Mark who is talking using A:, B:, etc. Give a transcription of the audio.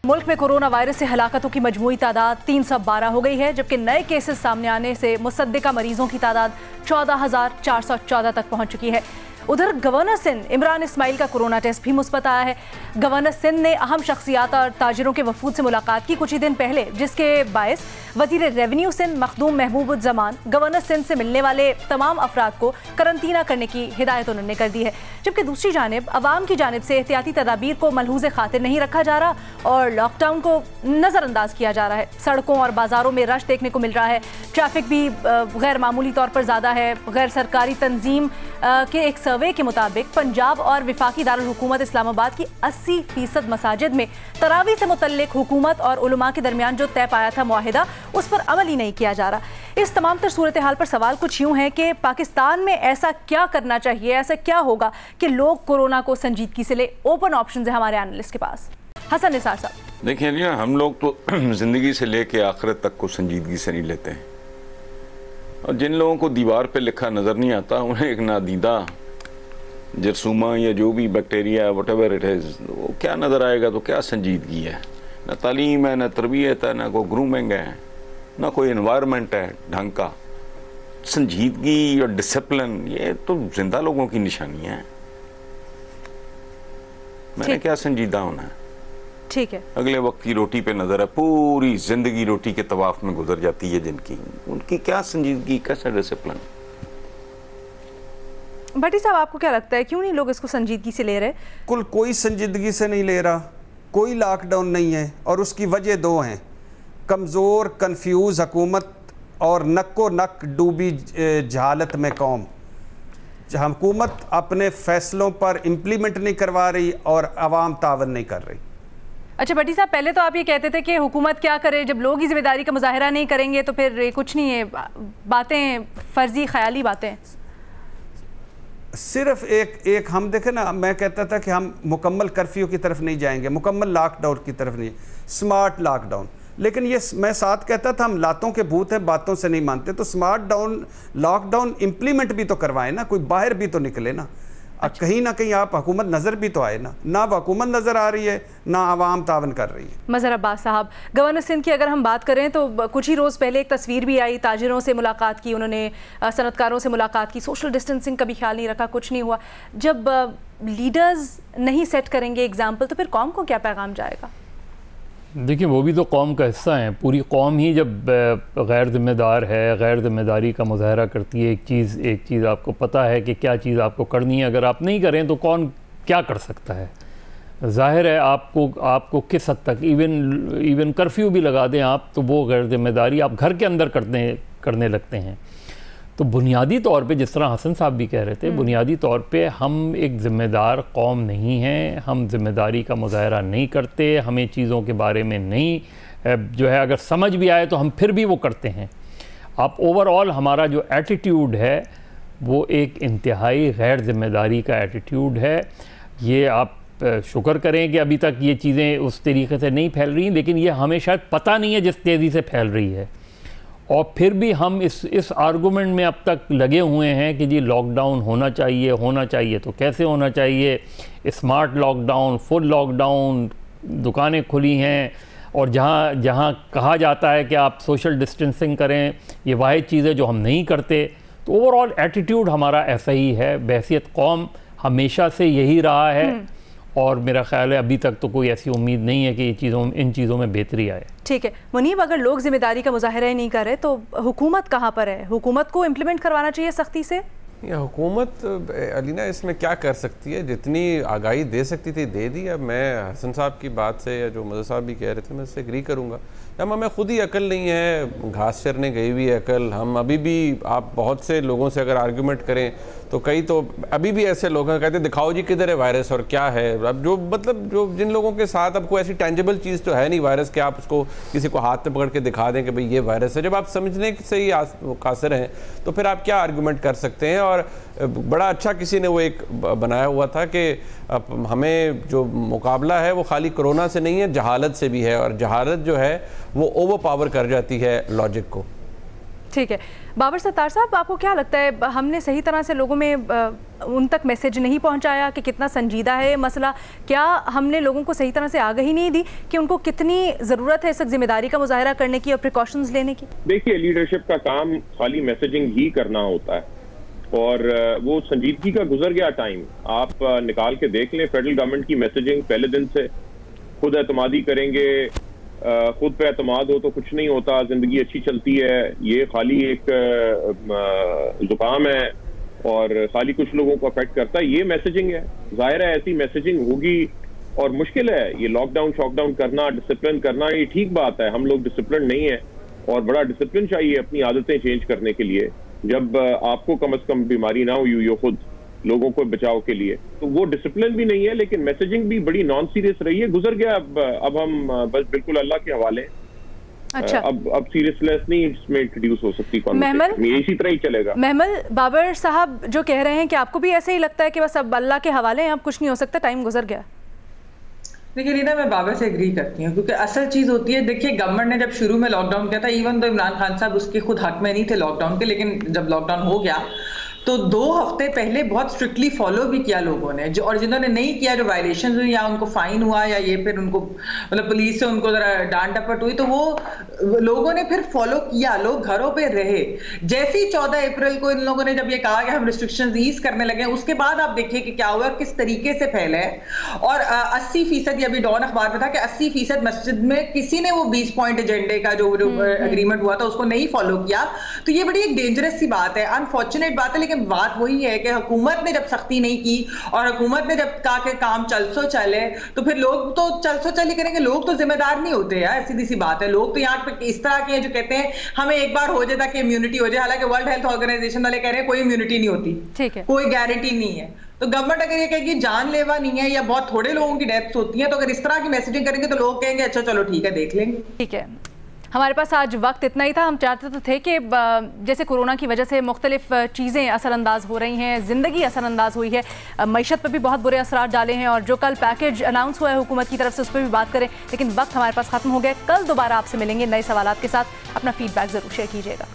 A: मुल्क में corona virus से हलाकतों की मजमूई तादाद 312 हो गई है, जबकि नए केसेस सामने आने से मुसद्दिका मरीजों की तादाद 14,414 तक पहुंच चुकी है। उधर गवर्नर सिंध इमरान इस्माइल का कोरोना टेस्ट भी मुस्बत आया है। गवर्नर सिंध ने अहम शख्सियात और ताजिरों के वफूद से मुलाकात की कुछ ही दिन पहले, जिसके बायस वजीर रेवेन्यू सिंध मखदूम महबूबुज्जमान गवर्नर सिंध से मिलने वाले तमाम अफराद को करंतना करने की हिदायत उन्होंने कर दी है। जबकि दूसरी जानिब अवाम की जानिब से एहतियाती तदाबीर को मलहूज़े खातिर नहीं रखा जा रहा और लॉकडाउन को नज़रअंदाज किया जा रहा है। सड़कों और बाजारों में रश देखने को मिल रहा है। ट्रैफिक भी गैर मामूली तौर पर ज़्यादा है। गैर सरकारी तंजीम के एक सर्वे के मुताबिक पंजाब और वफाकी दारुल हुकूमत इस्लामाबाद की 80% मसाजिद में तरावी से मुतल्लिक हुकूमत और उलमा के दरमियान जो तय पाया था मुआहिदा, उस पर अमल ही नहीं किया जा रहा। इस तमाम तर सूरत हाल पर सवाल कुछ यूँ है कि पाकिस्तान में ऐसा क्या करना चाहिए, ऐसा क्या होगा कि लोग कोरोना को संजीदगी से ले। ओपन ऑप्शन है हमारे एनालिस्ट के पास। हसन निसार साहब,
B: देखिए जी, हम लोग तो ज़िंदगी से लेके आखिरत तक को संजीदगी से नहीं लेते हैं, और जिन लोगों को दीवार पे लिखा नज़र नहीं आता उन्हें एक नादीदा जरसूमा या जो भी बैक्टीरिया वटेवर इट इज़, वो क्या नज़र आएगा? तो क्या संजीदगी है? ना तालीम है, ना तरबियत है, ना कोई ग्रूमिंग है, ना कोई इन्वायरमेंट है ढंग का। संजीदगी और डिसिप्लिन ये तो जिंदा लोगों की निशानियाँ हैं। मैंने क्या संजीदा होना है?
A: ठीक है,
B: अगले वक्त की रोटी पे नजर है, पूरी जिंदगी रोटी के तवाफ में गुजर जाती है जिनकी, उनकी क्या संजीदगी, कैसा डिसिप्लिन?
A: भट्टी साहब, आपको क्या लगता है क्यों नहीं लोग इसको संजीदगी से ले रहे?
C: कुल कोई संजीदगी से नहीं ले रहा, कोई लॉकडाउन नहीं है, और उसकी वजह दो हैं, कमज़ोर कन्फ्यूज़ हुकूमत और नक्को नक डूबी जहालत में कौम। हुकूमत अपने फैसलों पर इम्प्लीमेंट नहीं करवा रही और आवाम तावन नहीं कर रही।
A: अच्छा भट्टी साहब, पहले तो आप ये कहते थे कि हुकूमत क्या करे, जब लोग ही जिम्मेदारी का मुजाहरा नहीं करेंगे तो फिर कुछ नहीं है, बातें फर्जी ख्याली बातें।
C: सिर्फ एक हम देखें ना, मैं कहता था कि हम मुकम्मल कर्फ्यू की तरफ नहीं जाएंगे, मुकम्मल लॉकडाउन की तरफ नहीं, स्मार्ट लॉकडाउन। लेकिन ये मैं साथ कहता था हम लातों के भूत हैं, बातों से नहीं मानते, तो स्मार्ट लॉकडाउन इम्प्लीमेंट भी तो करवाएं ना, कोई बाहर भी तो निकले ना। अच्छा। कहीं ना कहीं आप हुकूमत नज़र भी तो आए ना हुकूमत नज़र आ रही है, ना आवाम तावन कर रही है।
A: मज़हर अब्बास साहब, गवर्नर सिंध की अगर हम बात करें तो कुछ ही रोज़ पहले एक तस्वीर भी आई, ताजिरों से मुलाकात की उन्होंने, सनतकारों से मुलाकात की, सोशल डिस्टेंसिंग का भी ख्याल नहीं रखा, कुछ नहीं हुआ। जब लीडर्स नहीं सेट करेंगे एग्जाम्पल, तो फिर कौम को क्या पैगाम जाएगा?
D: देखिए, वो भी तो कौम का हिस्सा हैं। पूरी कौम ही जब गैर ज़िम्मेदार है, गैर ज़िम्मेदारी का मुज़ाहरा करती है, एक चीज़ आपको पता है कि क्या चीज़ आपको करनी है, अगर आप नहीं करें तो कौन क्या कर सकता है? ज़ाहिर है आपको किस हद तक इवन कर्फ्यू भी लगा दें आप, तो वो गैर ज़िम्मेदारी आप घर के अंदर करने लगते हैं। तो बुनियादी तौर पे, जिस तरह हसन साहब भी कह रहे थे, बुनियादी तौर पे हम एक ज़िम्मेदार कौम नहीं हैं, हम ज़िम्मेदारी का मुज़ाहरा नहीं करते, हमें चीज़ों के बारे में नहीं जो है, अगर समझ भी आए तो हम फिर भी वो करते हैं। आप ओवरऑल हमारा जो एटीट्यूड है वो एक इंतहाई गैर ज़िम्मेदारी का एटीट्यूड है। ये आप शुक्र करें कि अभी तक ये चीज़ें उस तरीके से नहीं फैल रही, लेकिन ये हमें शायद पता नहीं है जिस तेज़ी से फैल रही है। और फिर भी हम इस आर्गूमेंट में अब तक लगे हुए हैं कि जी लॉकडाउन होना चाहिए तो कैसे होना चाहिए? स्मार्ट लॉकडाउन, फुल लॉकडाउन, दुकानें खुली हैं, और जहाँ कहा जाता है कि आप सोशल डिस्टेंसिंग करें, ये वाहिद चीज़ है जो हम नहीं करते। तो ओवरऑल एटीट्यूड हमारा ऐसा ही है, बहसियत कौम हमेशा से यही रहा है, और मेरा ख्याल है अभी तक तो कोई ऐसी उम्मीद नहीं है कि इन चीज़ों में बेहतरी आए।
A: ठीक है मुनीब, अगर लोग जिम्मेदारी का मुजाहरा ही नहीं कर रहे तो हुकूमत कहाँ पर है? हुकूमत को इम्प्लीमेंट करवाना चाहिए सख्ती से।
E: या हुकूमत अलीना इसमें क्या कर सकती है? जितनी आगाही दे सकती थी दे दी। अब मैं हसन साहब की बात से, या जो मज़हर साहब भी कह रहे थे, मैं उससे एग्री करूँगा। हम हमें खुद ही अकल नहीं है, घास चरने गई हुई है अकल। हम अभी भी, आप बहुत से लोगों से अगर आर्गूमेंट करें तो कई तो अभी भी ऐसे लोग हैं कहते हैं दिखाओ जी किधर है वायरस और क्या है। अब जो जिन लोगों के साथ अब कोई ऐसी टेंजिबल चीज़ तो है नहीं वायरस कि आप उसको किसी को हाथ में पकड़ के दिखा दें कि भाई ये वायरस है। जब आप समझने से ही कासिर हैं तो फिर आप क्या आर्गूमेंट कर सकते हैं? और बड़ा अच्छा किसी ने वो एक बनाया हुआ था कि हमें जो मुकाबला है वो खाली कोरोना से नहीं है, जहालत से भी है, और जहालत जो है वो ओवर पावर कर जाती है लॉजिक को।
A: ठीक है बाबर सत्तार साहब, आपको क्या लगता है हमने सही तरह से लोगों में उन तक मैसेज नहीं पहुंचाया कि कितना संजीदा है ये मसला? क्या हमने लोगों को सही तरह से आगाही नहीं दी कि उनको कितनी ज़रूरत है इस वक्त जिम्मेदारी का मुजाहरा करने की और प्रिकॉशंस लेने की?
F: देखिए, लीडरशिप का काम खाली मैसेजिंग ही करना होता है और वो संजीदगी का गुजर गया टाइम। आप निकाल के देख लें, फेडरल गवर्नमेंट की मैसेजिंग पहले दिन से खुद एतमादी करेंगे, खुद पे एतमाद हो तो कुछ नहीं होता, जिंदगी अच्छी चलती है, ये खाली एक जुकाम है और खाली कुछ लोगों को अफेक्ट करता है, ये मैसेजिंग है। जाहिर है ऐसी मैसेजिंग होगी और मुश्किल है ये लॉकडाउन शॉकडाउन करना, डिसिप्लिन करना, ये ठीक बात है। हम लोग डिसिप्लिन नहीं है और बड़ा डिसिप्लिन चाहिए अपनी आदतें चेंज करने के लिए। जब आपको कम से कम बीमारी ना हुई हो खुद, लोगों को बचाव के लिए, तो वो डिसिप्लिन भी नहीं है। लेकिन मैसेजिंग भी बड़ी नॉन सीरियस रही है, गुजर गया। अब हम बस बिल्कुल अल्लाह के हवाले।
A: अच्छा,
F: अब सीरियसनेस नहीं इसमें इंट्रोड्यूस हो सकती, इसी तरह ही चलेगा।
A: महमल बाबर साहब जो कह रहे हैं कि आपको भी ऐसे ही लगता है कि बस अब अल्लाह के हवाले हैं, अब कुछ नहीं हो सकता, टाइम गुजर गया?
G: देखिए रीना, मैं बाबर से एग्री करती हूँ क्योंकि असल चीज होती है, देखिए गवर्नमेंट ने जब शुरू में लॉकडाउन किया था, इवन तो इमरान खान साहब उसके खुद हक में नहीं थे लॉकडाउन के, लेकिन जब लॉकडाउन हो गया तो 2 हफ्ते पहले बहुत स्ट्रिक्टली फॉलो भी किया लोगों ने, जो और जिन्होंने नहीं किया, जो वायलेशन हुई या उनको फाइन हुआ या ये फिर उनको मतलब पुलिस से उनको जरा डांट डपट हुई, तो वो लोगों ने फिर फॉलो किया, लोग घरों पे रहे। जैसे ही 14 अप्रैल को इन लोगों ने जब ये कहा कि हम रिस्ट्रिक्शंस ईज करने लगे, उसके बाद आप देखिए कि क्या हुआ, किस तरीके से फैले। और 80%, अभी डॉन अखबार में था कि 80% मस्जिद में किसी ने वो 20 पॉइंट एजेंडे का जो एग्रीमेंट हुआ था उसको नहीं फॉलो किया। तो ये बड़ी एक डेंजरस सी बात है, अनफॉर्चुनेट बात है। लेकिन बात वही है कि हुकूमत ने जब सख्ती नहीं की और हुकूमत ने जब कहा कि काम चल सो चले, तो फिर लोग तो चल सो चली करेंगे। लोग तो जिम्मेदार नहीं होते यार, सीधी सी बात है। लोग तो यहाँ पे इस तरह के हैं जो कहते हैं हमें एक बार हो जाता कि इम्यूनिटी हो जाए, हालांकि वर्ल्ड हेल्थ ऑर्गेनाइजेशन वाले कह रहे हैं कोई इम्यूनिटी नहीं होती, ठीक है, कोई गारंटी नहीं है। तो गवर्नमेंट अगर ये कहेगी जानलेवा नहीं है या बहुत थोड़े लोगों की डेथ्स होती है, तो अगर इस तरह की मैसेजिंग करेंगे तो लोग कहेंगे अच्छा चलो ठीक है देख लेंगे। ठीक है,
A: हमारे पास आज वक्त इतना ही था। हम चाहते तो थे कि जैसे कोरोना की वजह से मुख्तलिफ चीज़ें असरअंदाज हो रही हैं, ज़िंदगी असरअंदाज हुई है, मईशत पर भी बहुत बुरे असरात डाले हैं, और जो कल पैकेज अनाउंस हुआ है हुकूमत की तरफ से उस पर भी बात करें, लेकिन वक्त हमारे पास ख़त्म हो गया। कल दोबारा आपसे मिलेंगे नए सवालात के साथ। अपना फीडबैक ज़रूर शेयर कीजिएगा।